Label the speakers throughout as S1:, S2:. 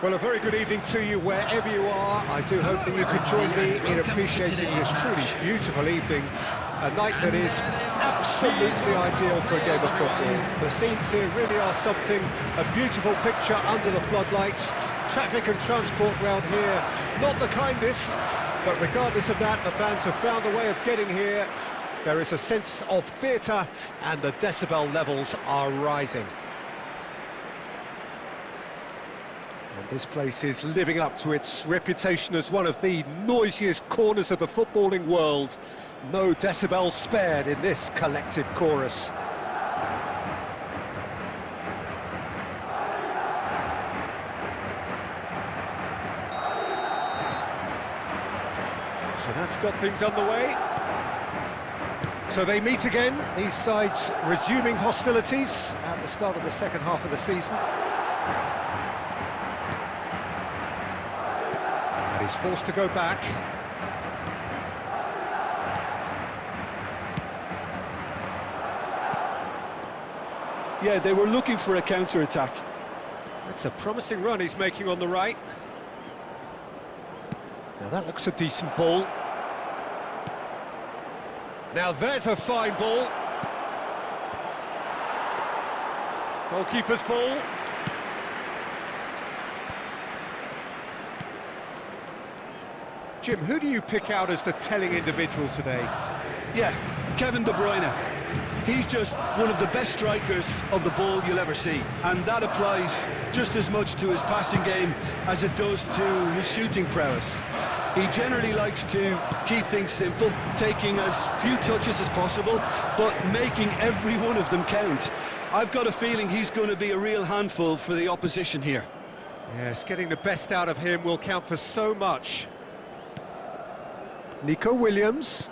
S1: Well, a very good evening to you wherever you are. I do hope that you can join me in appreciating this truly beautiful evening, a night that is absolutely ideal for a game of football. The scenes here really are something, a beautiful picture under the floodlights. Traffic and transport round here, not the kindest, but regardless of that, the fans have found a way of getting here. There is a sense of theatre, and the decibel levels are rising. And this place is living up to its reputation as one of the noisiest corners of the footballing world. No decibels spared in this collective chorus. So that's got things underway. So they meet again, these sides resuming hostilities at the start of the second half of the season. And he's forced to go back.
S2: Yeah, they were looking for a counter-attack.
S1: That's a promising run he's making on the right. Now that looks a decent ball. Now there's a fine ball. Goalkeeper's ball. Jim, who do you pick out as the telling individual today?
S2: Yeah, Kevin De Bruyne. He's just one of the best strikers of the ball you'll ever see, and that applies just as much to his passing game as it does to his shooting prowess. He generally likes to keep things simple, taking as few touches as possible, but making every one of them count. I've got a feeling he's going to be a real handful for the opposition here.
S1: Yes, getting the best out of him will count for so much. Nico Williams.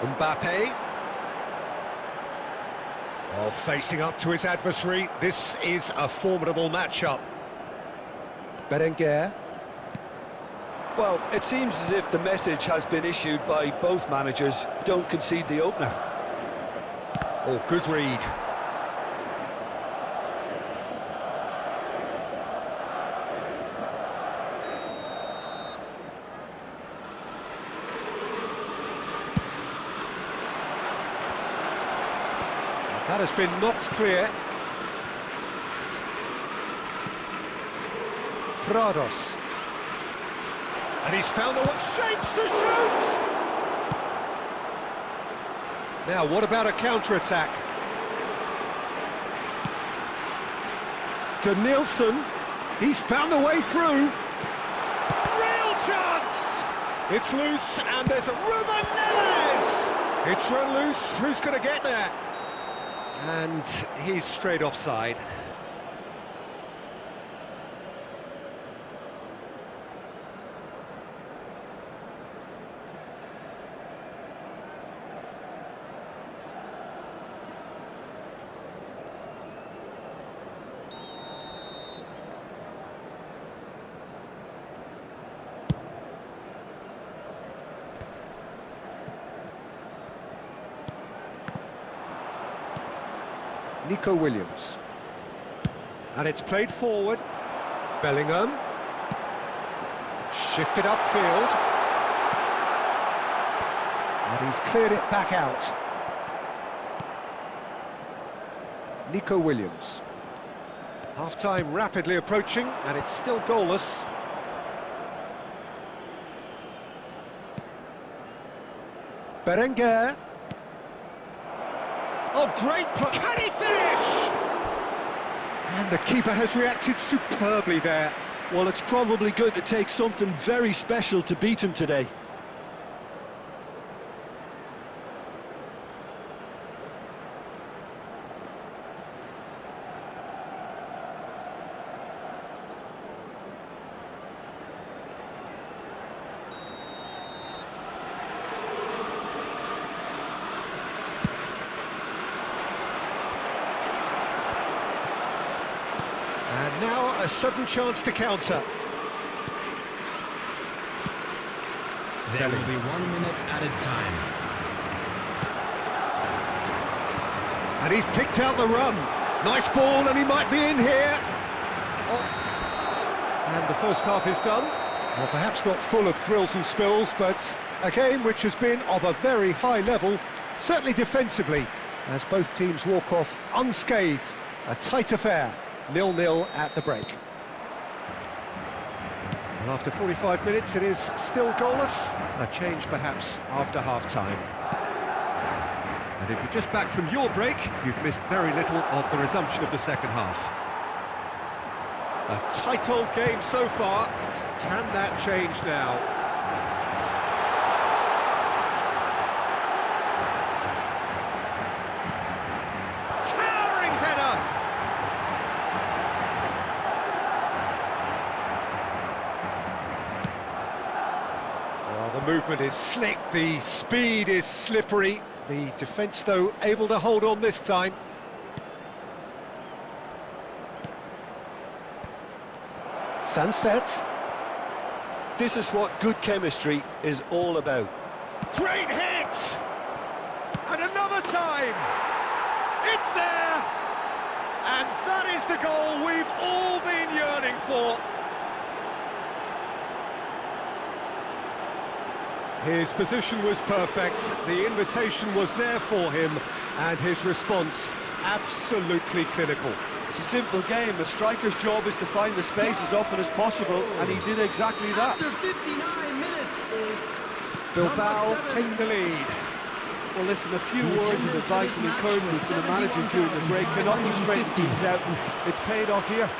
S1: Mbappe. Oh, facing up to his adversary, this is a formidable matchup. Berenguer.
S2: Well, it seems as if the message has been issued by both managers: don't concede the opener.
S1: Oh, good read. That has been knocked clear. Prados. And he's found the shapes to shoot! Now, what about a counter-attack? Danielson, he's found a way through. Real chance! It's loose, and there's a Ruben Neves! It's run loose, who's going to get there? And he's straight offside. Nico Williams. And it's played forward. Bellingham. Shifted upfield. And he's cleared it back out. Nico Williams. Half-time rapidly approaching, and it's still goalless. Berenguer. Oh, great play! Can he finish? And the keeper has reacted superbly there.
S2: Well, it's probably going to take something very special to beat him today.
S1: And now a sudden chance to counter.
S3: There will be 1 minute added time.
S1: And he's picked out the run. Nice ball, and he might be in here. Oh, And the first half is done. Well, perhaps not full of thrills and spills, but a game which has been of a very high level, certainly defensively, as both teams walk off unscathed. A tight affair, 0-0 at the break. And after 45 minutes, it is still goalless. A change perhaps after half-time. And if you're just back from your break, you've missed very little of the resumption of the second half. A tight old game so far. Can that change now? Towering header! Well, the movement is slick, the speed is slippery. The defence, though, able to hold on this time. Sunset.
S2: This is what good chemistry is all about.
S1: Great hit! And another time! It's there! And that is the goal we've all been yearning for. His position was perfect, the invitation was there for him, and his response absolutely clinical.
S2: It's a simple game. A striker's job is to find the space as often as possible, and he did exactly that.
S3: After 59 minutes is
S1: Bilbao take the lead.
S2: Well, listen, a few words of advice and encouragement from the manager during the break can often straighten things out, and it's paid off here.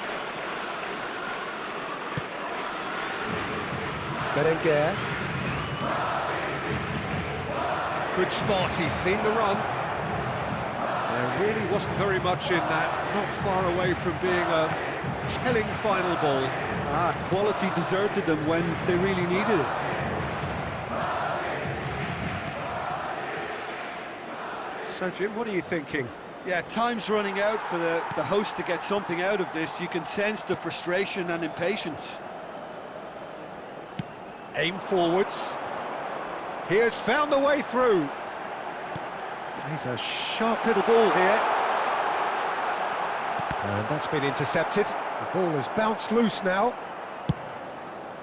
S1: Berenguer. Good spot, he's seen the run. There really wasn't very much in that, not far away from being a telling final ball.
S2: Quality deserted them when they really needed it.
S1: So, Jim, what are you thinking?
S2: Yeah, time's running out for the host to get something out of this. You can sense the frustration and impatience.
S1: Aim forwards. He has found the way through. He's a sharp little ball here. And that's been intercepted. The ball has bounced loose now.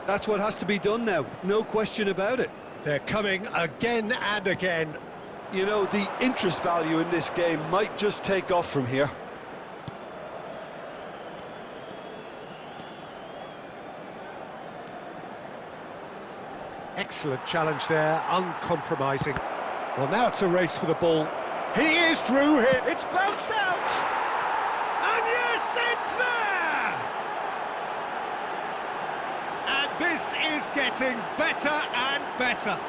S2: That's what has to be done now, no question about it.
S1: They're coming again and again.
S2: You know, the interest value in this game might just take off from here.
S1: Excellent challenge there, uncompromising. Well, now it's a race for the ball. He is through here. It's bounced out! And yes, it's there! And this is getting better and better.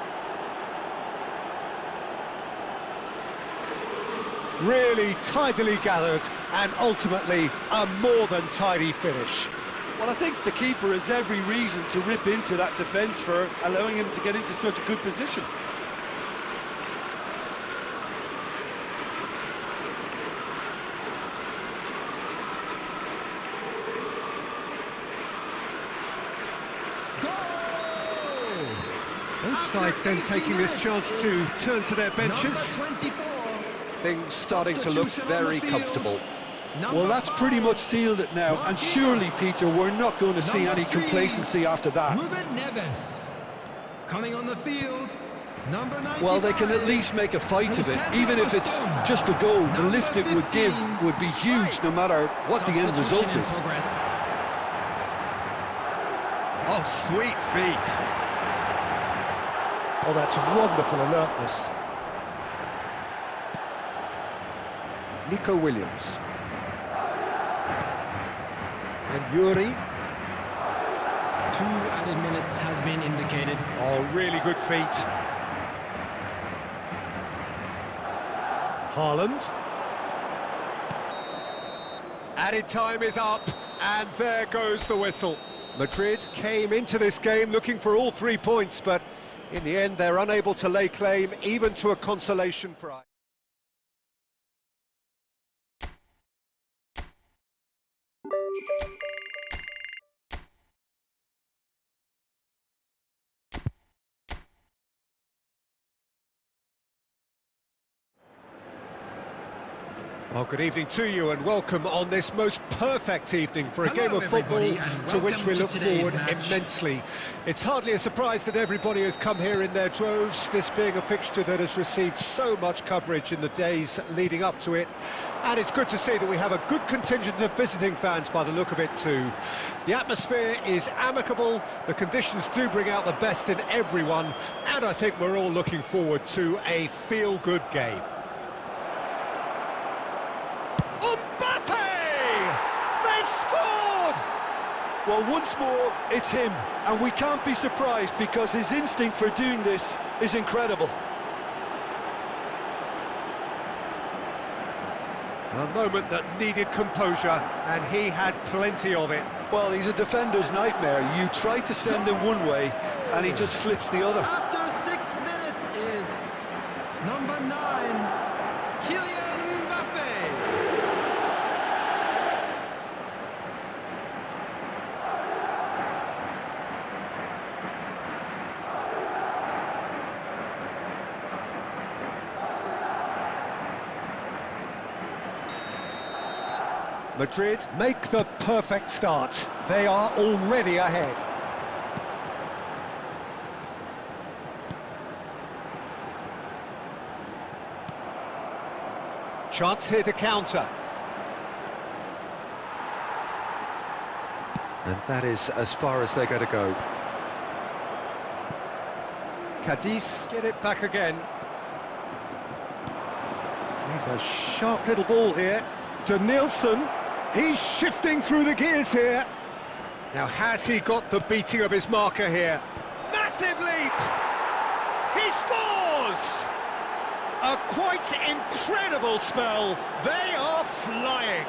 S1: Really tidily gathered, and ultimately a more than tidy finish.
S2: Well, I think the keeper has every reason to rip into that defence for allowing him to get into such a good position.
S1: Both sides then taking this chance to turn to their benches. Things starting to look very comfortable.
S2: Well, that's pretty much sealed it now, and surely, Peter, we're not going to see any complacency after that.
S3: Coming on the field, number 95.
S2: Well, they can at least make a fight of it, even if it's just a goal. The lift it would give would be huge, no matter what the end result is.
S1: Oh, sweet feet. Oh, that's wonderful alertness. Nico Williams. And Yuri.
S3: 2 added minutes has been indicated.
S1: Oh, really good feet. Haaland. Added time is up, and there goes the whistle. Madrid came into this game looking for all 3 points, but in the end they're unable to lay claim even to a consolation prize. Well, good evening to you and welcome on this most perfect evening for a
S3: Hello,
S1: game of football
S3: everybody, and
S1: to which we
S3: welcome
S1: look
S3: to today's
S1: forward
S3: match.
S1: immensely. It's hardly a surprise that everybody has come here in their droves, this being a fixture that has received so much coverage in the days leading up to it. And it's good to see that we have a good contingent of visiting fans by the look of it too. The atmosphere is amicable, the conditions do bring out the best in everyone, and I think we're all looking forward to a feel-good game. They've scored!
S2: Well, once more, it's him, and we can't be surprised because his instinct for doing this is incredible.
S1: A moment that needed composure, and he had plenty of it.
S2: Well, he's a defender's nightmare. You try to send him one way, and he just slips the other.
S3: After 6 minutes is number 9, Kylian Mbappe.
S1: Madrid make the perfect start. They are already ahead. Chance here to counter. And that is as far as they're going to go. Cadiz get it back again. He's a sharp little ball here. Danielson, he's shifting through the gears here. Now, has he got the beating of his marker here? Massive leap! He scores! A quite incredible spell. They are flying.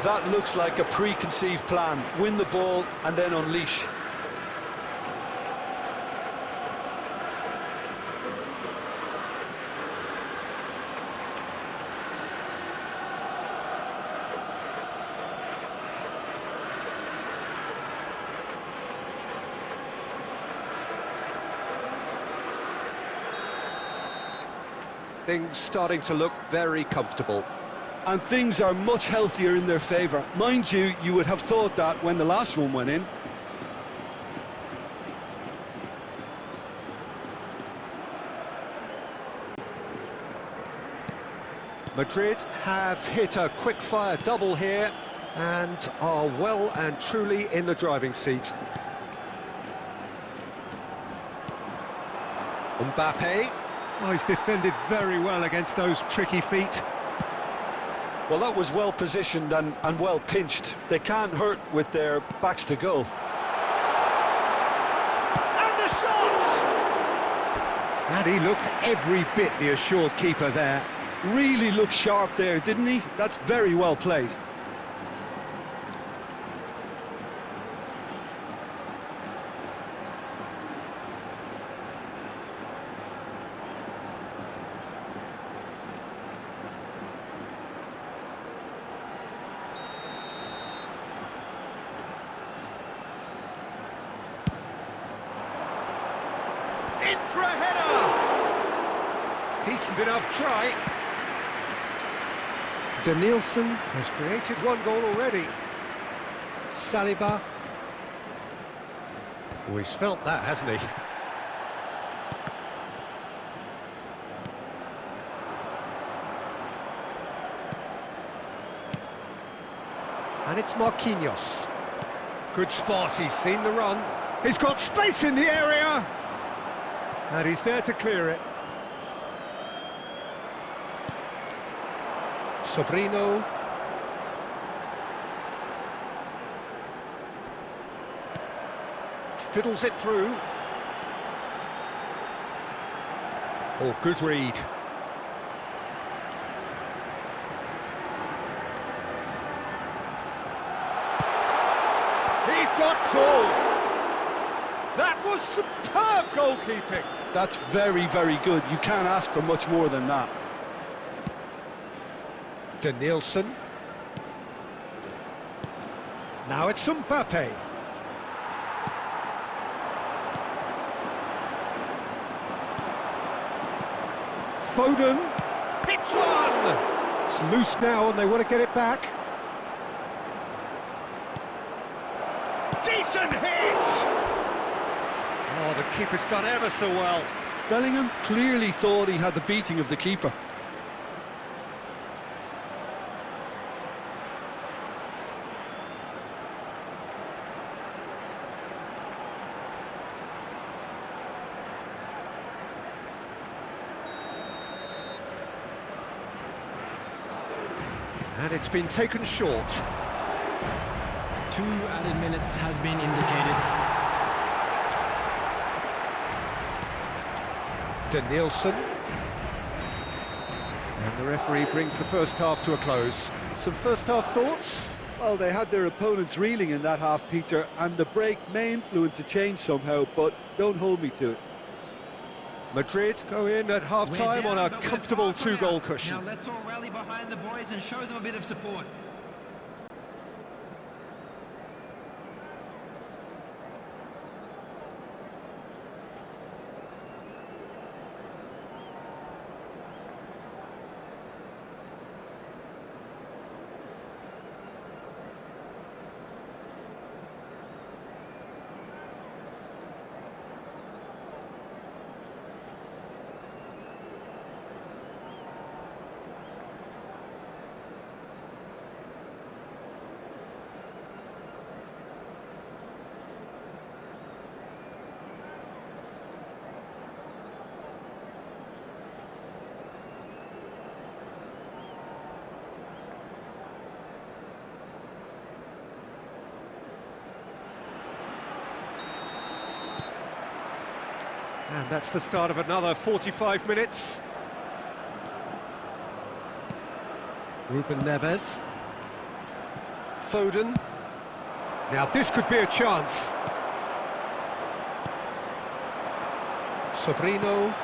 S2: That looks like a preconceived plan. Win the ball and then unleash.
S1: Things starting to look very comfortable.
S2: And things are much healthier in their favour. Mind you, you would have thought that when the last one went in.
S1: Madrid have hit a quick-fire double here and are well and truly in the driving seat. Mbappe. Oh, he's defended very well against those tricky feet.
S2: Well, that was well positioned and well pinched. They can't hurt with their backs to goal.
S1: And the shot! And he looked every bit the assured keeper there.
S2: Really looked sharp there, didn't he? That's very well played.
S1: In for a header! Decent enough try. Danielson has created one goal already. Saliba. Oh, he's felt that, hasn't he? And it's Marquinhos. Good spot, he's seen the run. He's got space in the area! And he's there to clear it. Sobrino. Fiddles it through. Oh, good read. He's got two. That was superb goalkeeping.
S2: That's very, very good. You can't ask for much more than that.
S1: Danielson. Now it's Mbappe. Foden. hits one! It's loose now and they want to get it back. Decent hit! Oh, the keeper's done ever so well.
S2: Bellingham clearly thought he had the beating of the keeper.
S1: And it's been taken short.
S3: 2 added minutes has been indicated.
S1: Danielson. And the referee brings the first half to a close. Some first half thoughts?
S2: Well, they had their opponents reeling in that half, Peter, and the break may influence a change somehow, but don't hold me to it.
S1: Madrid go in at half-time on a comfortable 2-goal cushion.
S3: Now let's all rally behind the boys and show them a bit of support.
S1: And that's the start of another 45 minutes. Ruben Neves. Foden. Now this could be a chance. Sobrino.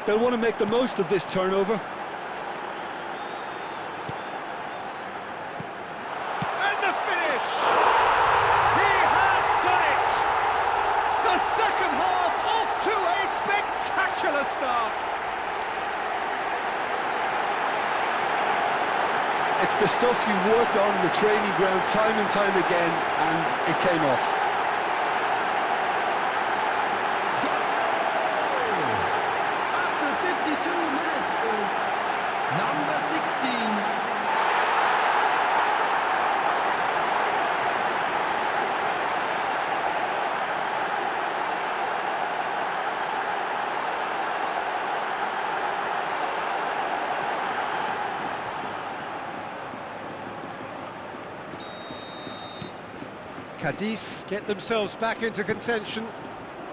S2: They'll want to make the most of this turnover.
S1: And the finish! He has done it! The second half off to a spectacular start.
S2: It's the stuff you work on the training ground time and time again, and it came off.
S3: After 52 minutes is number 16.
S1: Cadiz get themselves back into contention.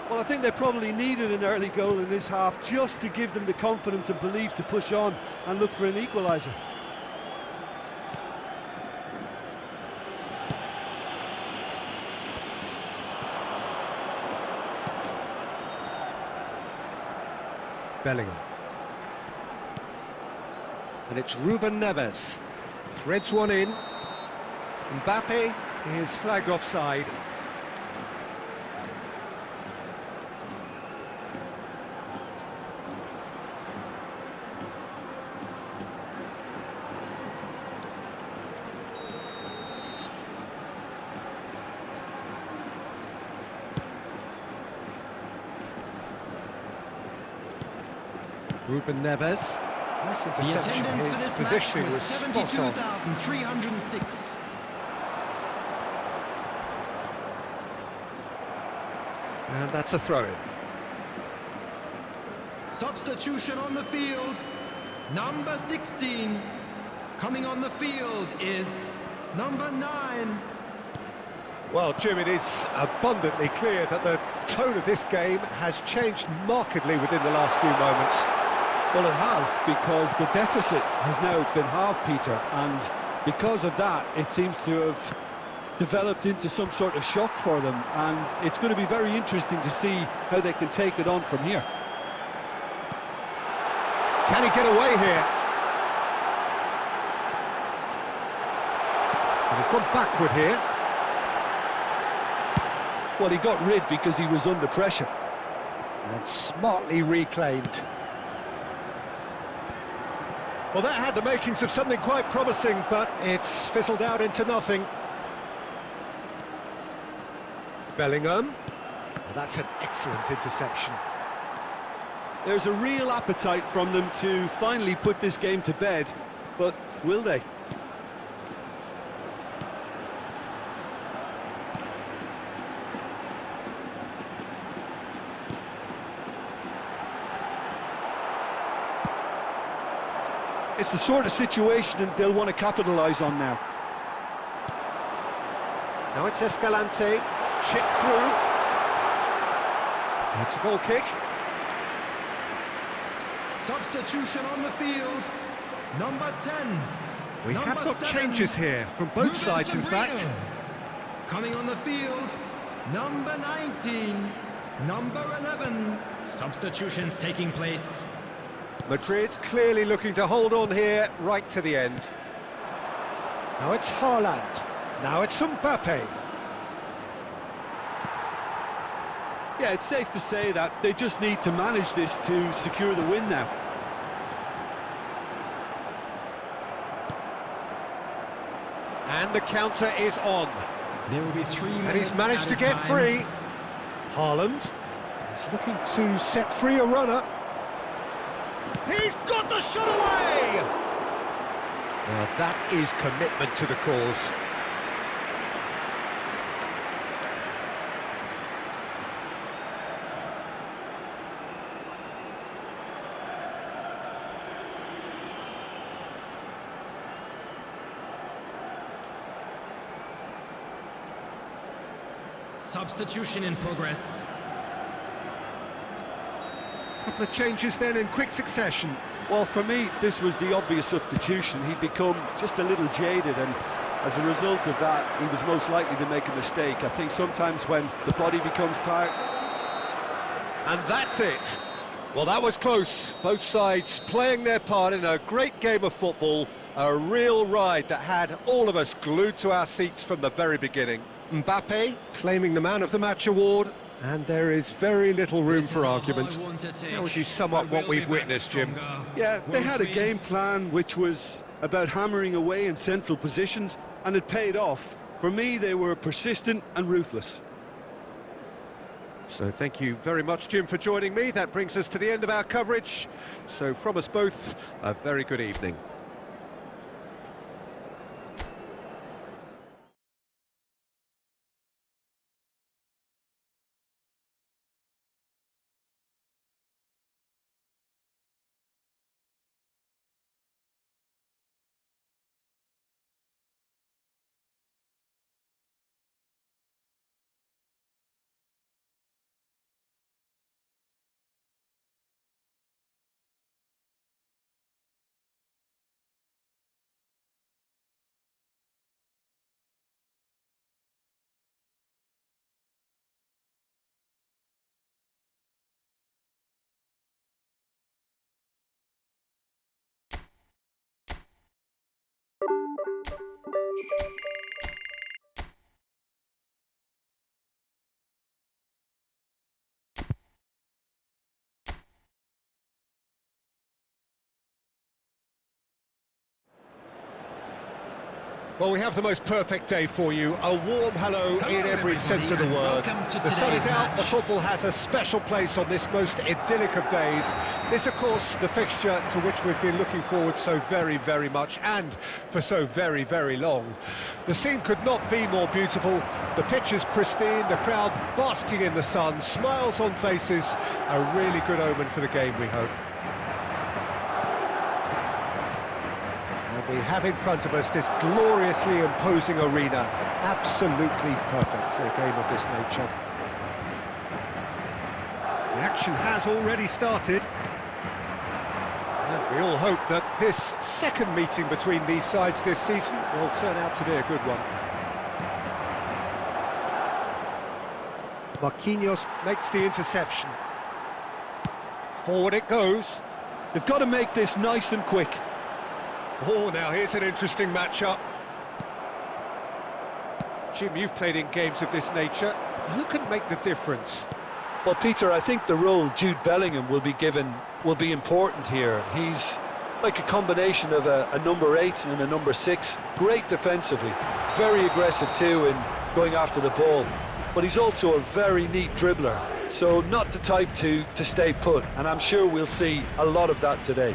S2: Well, I think they probably needed an early goal in this half just to give them the confidence and belief to push on and look for an equaliser.
S1: Bellingham. And it's Ruben Neves. Threads one in. Mbappe is flagged offside. Ruben Neves. Nice
S3: The
S1: interception.
S3: attendance for
S1: His
S3: this
S1: positioning
S3: match
S1: was
S3: was
S1: spot on.
S3: 72,306.
S1: And that's a throw-in.
S3: Substitution on the field. Number 16. Coming on the field is number 9.
S1: Well, Jim, it is abundantly clear that the tone of this game has changed markedly within the last few moments.
S2: Well, it has, because the deficit has now been halved, Peter, and because of that, it seems to have developed into some sort of shock for them, and it's going to be very interesting to see how they can take it on from here.
S1: Can he get away here? And he's gone backward here.
S2: Well, he got rid because he was under pressure.
S1: And smartly reclaimed. Well, that had the makings of something quite promising, but it's fizzled out into nothing. Bellingham. Well, that's an excellent interception.
S2: There's a real appetite from them to finally put this game to bed, but will they? It's the sort of situation that they'll want to capitalise on now.
S1: Now it's Escalante, chip through. It's a goal kick.
S3: Substitution on the field. Number 10.
S1: We have got changes here from both sides, in fact.
S3: Coming on the field, number 19, number 11. Substitutions taking place.
S1: Madrid clearly looking to hold on here right to the end. Now it's Haaland. Now it's Mbappe.
S2: Yeah, it's safe to say that they just need to manage this to secure the win now.
S1: And the counter is on.
S3: There will be 3 minutes.
S1: And he's managed to
S3: added
S1: get
S3: time.
S1: free. Haaland is looking to set free a runner. He's got the shot away! Well, that is commitment to the cause.
S3: Substitution in progress.
S1: Couple of changes then in quick succession.
S2: Well, for me, this was the obvious substitution. He'd become just a little jaded, and as a result of that, he was most likely to make a mistake. I think sometimes when the body becomes tired...
S1: And that's it. Well, that was close. Both sides playing their part in a great game of football. A real ride that had all of us glued to our seats from the very beginning. Mbappe claiming the Man of the Match award, and there is very little room for argument. How would you sum up what we've witnessed, Jim?
S2: Yeah, they had a game plan which was about hammering away in central positions, and it paid off. For me, they were persistent and ruthless.
S1: So thank you very much, Jim, for joining me. That brings us to the end of our coverage. So from us both, a very good evening. Well, we have the most perfect day for you. A warm hello in every sense of the word. The sun is out, the football has a special place on this most idyllic of days. This, of course, the fixture to which we've been looking forward so very, very much, and for so very, very long. The scene could not be more beautiful. The pitch is pristine, the crowd basking in the sun, smiles on faces. A really good omen for the game, we hope. We have in front of us this gloriously imposing arena, absolutely perfect for a game of this nature. The action has already started, and we all hope that this second meeting between these sides this season will turn out to be a good one. Marquinhos makes the interception. Forward it goes.
S2: They've got to make this nice and quick.
S1: Oh, now here's an interesting matchup. Jim, you've played in games of this nature. Who can make the difference?
S2: Well, Peter, I think the role Jude Bellingham will be given will be important here. He's Like a combination of a number 8 and a number 6. Great defensively, very aggressive too in going after the ball. But he's also a very neat dribbler, so not the type to stay put, and I'm sure we'll see a lot of that today.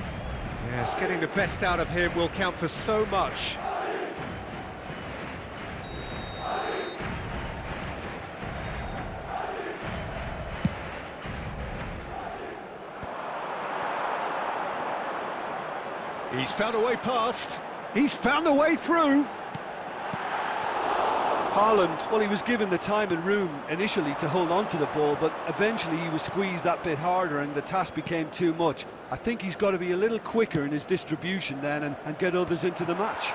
S1: Yes, getting the best out of him will count for so much. He's found a way past. He's found a way through.
S2: Haaland, well, he was given the time and room initially to hold on to the ball, but eventually he was squeezed that bit harder and the task became too much. I think he's got to be a little quicker in his distribution then and get others into the match.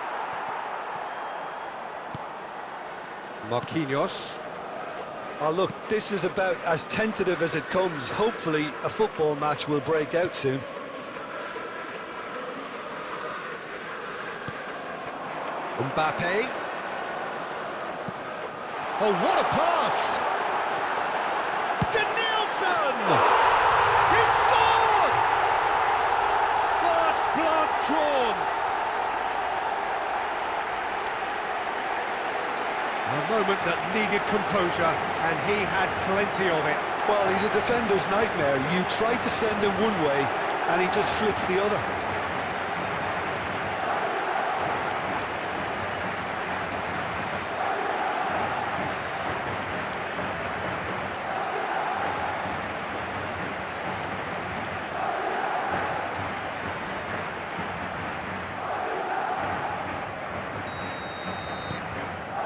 S1: Marquinhos.
S2: Oh, look, this is about as tentative as it comes. Hopefully a football match will break out soon.
S1: Mbappe. Oh, what a pass! Denilson! He scored! First blood drawn. A moment that needed composure, and he had plenty of it.
S2: Well, he's a defender's nightmare. You try to send him one way, and he just slips the other.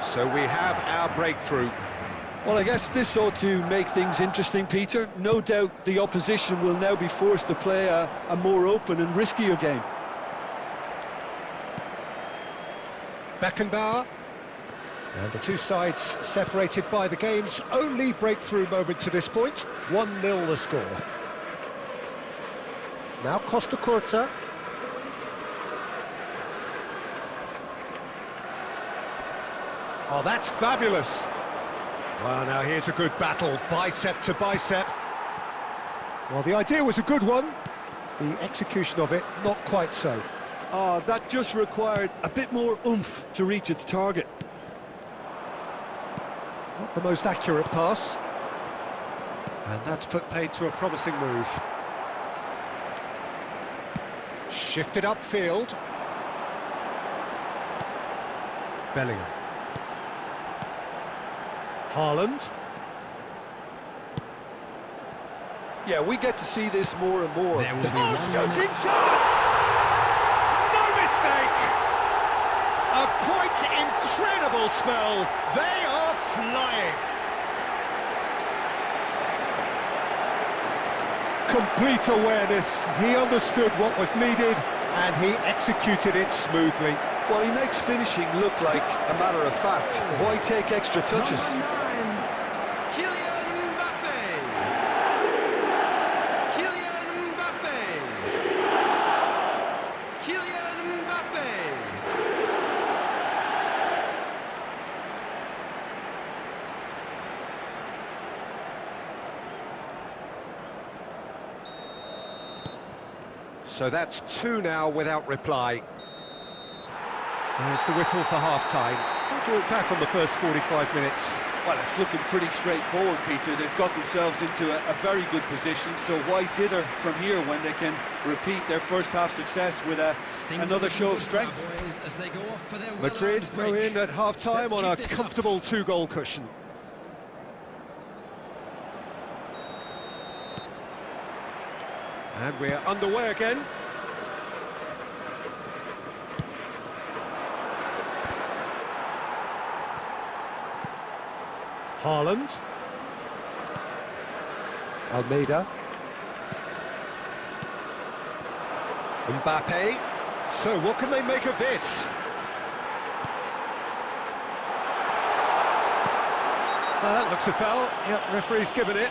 S1: So we have our breakthrough.
S2: Well, I guess this ought to make things interesting, Peter. No doubt the opposition will now be forced to play a more open and riskier game.
S1: Beckenbauer. And the two sides separated by the game's only breakthrough moment to this point. 1-0 the score. Now Costa Curta. Oh, that's fabulous. Well, now here's a good battle, bicep to bicep. Well, the idea was a good one. The execution of it, not quite so.
S2: Oh, that just required a bit more oomph to reach its target.
S1: Not the most accurate pass. And that's put paid to a promising move. Shifted upfield. Bellingham. Haaland.
S2: Yeah, we get to see this more and more.
S1: Oh, shooting chance! No mistake! A quite incredible spell. They are flying. Complete awareness. He understood what was needed and he executed it smoothly.
S2: Well, he makes finishing look like a matter of fact. Why take extra touches?
S3: Number 9, Kylian Mbappe. Kylian Mbappe. Kylian Mbappe.
S1: So that's 2 now without reply. There's the whistle for half-time. How do you look back on the first 45 minutes?
S2: Well, it's looking pretty straightforward, Peter. They've got themselves into a very good position, so why dither from here when they can repeat their first half success with another show of strength?
S1: Madrid go in at half-time on a comfortable 2-goal cushion. And we're underway again. Haaland. Almeida. Mbappe. So what can they make of this? That looks a foul. Yep, referee's given it.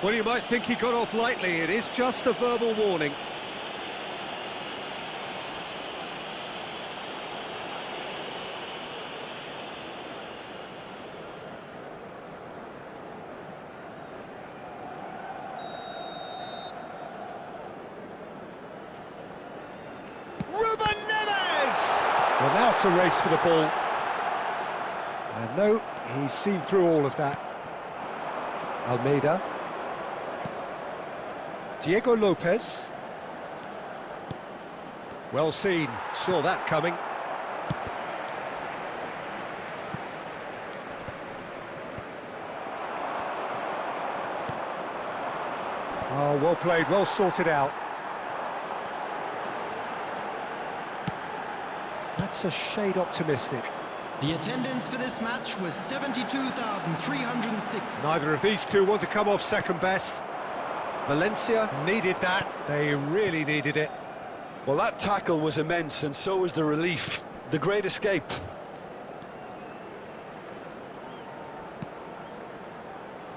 S1: Well, you might think he got off lightly. It is just a verbal warning. Well, now it's a race for the ball. And no, he's seen through all of that. Almeida. Diego Lopez. Well seen, saw that coming. Oh, well played, well sorted out. That's a shade optimistic.
S3: The attendance for this match was 72,306.
S1: Neither of these two want to come off second best. Valencia needed that, they really needed it.
S2: Well, that tackle was immense, and so was the relief. The great escape.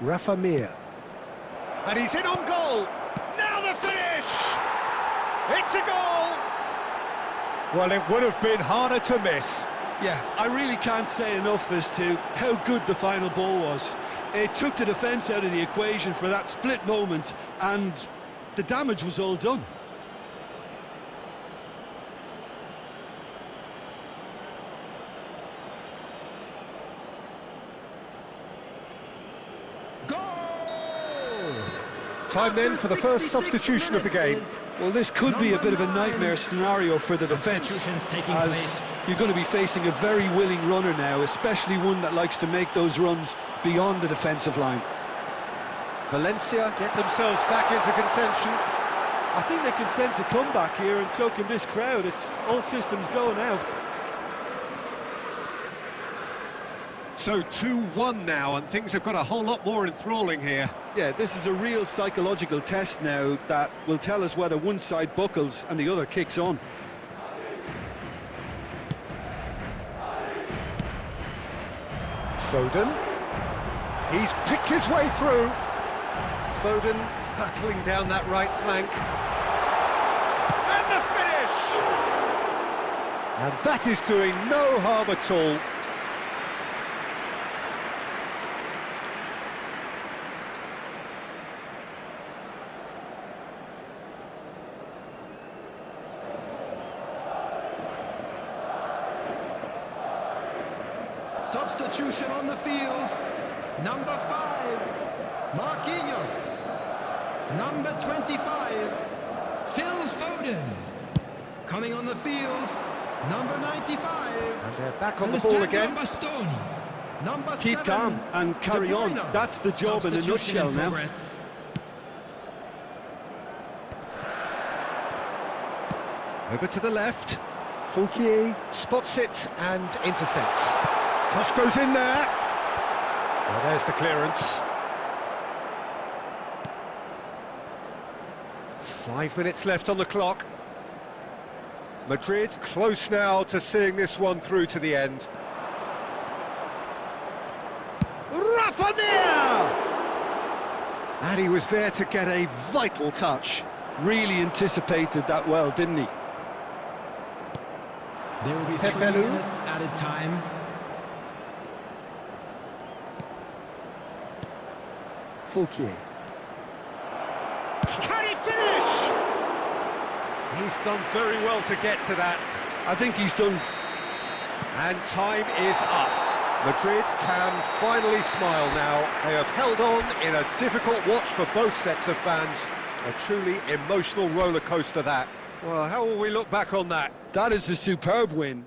S1: Rafa Mir. And he's in on goal! Now the finish! It's a goal! Well, it would have been harder to miss.
S2: Yeah, I really can't say enough as to how good the final ball was. It took the defence out of the equation for that split moment, and the damage was all done.
S1: Time then for the first substitution of the game.
S2: Well, this could be a bit of a nightmare scenario for the defence, as you're going to be facing a very willing runner now, especially one that likes to make those runs beyond the defensive line.
S1: Valencia get themselves back into contention.
S2: I think they can sense a comeback here, and so can this crowd. It's all systems go now.
S1: So 2-1 now, and things have got a whole lot more enthralling here.
S2: Yeah, this is a real psychological test now that will tell us whether one side buckles and the other kicks on.
S1: Foden. He's picked his way through. Foden hurtling down that right flank. And the finish! And that is doing no harm at all.
S3: Substitution on the field. Number 5, Marquinhos. Number 25, Phil Foden. Coming on the field, number 95.
S1: And they're back on the ball again.
S3: Bastoni. Number
S2: Keep
S3: 7,
S2: calm and carry
S3: De
S2: on.
S3: Bruyne.
S2: That's the job in a nutshell now.
S3: Progress.
S1: Over to the left. Fulquier spots it and intercepts. Cross goes in there. Well, there's the clearance. 5 minutes left on the clock. Madrid close now to seeing this one through to the end. Rafa Mir! And he was there to get a vital touch.
S2: Really anticipated that well, didn't he?
S3: There will be 3
S1: Pepelu.
S3: minutes added time.
S1: Fulquier. Can he finish? He's done very well to get to that.
S2: I think he's done.
S1: And time is up. Madrid can finally smile now. They have held on in a difficult watch for both sets of fans. A truly emotional roller coaster that. Well, how will we look back on that?
S2: That is a superb win.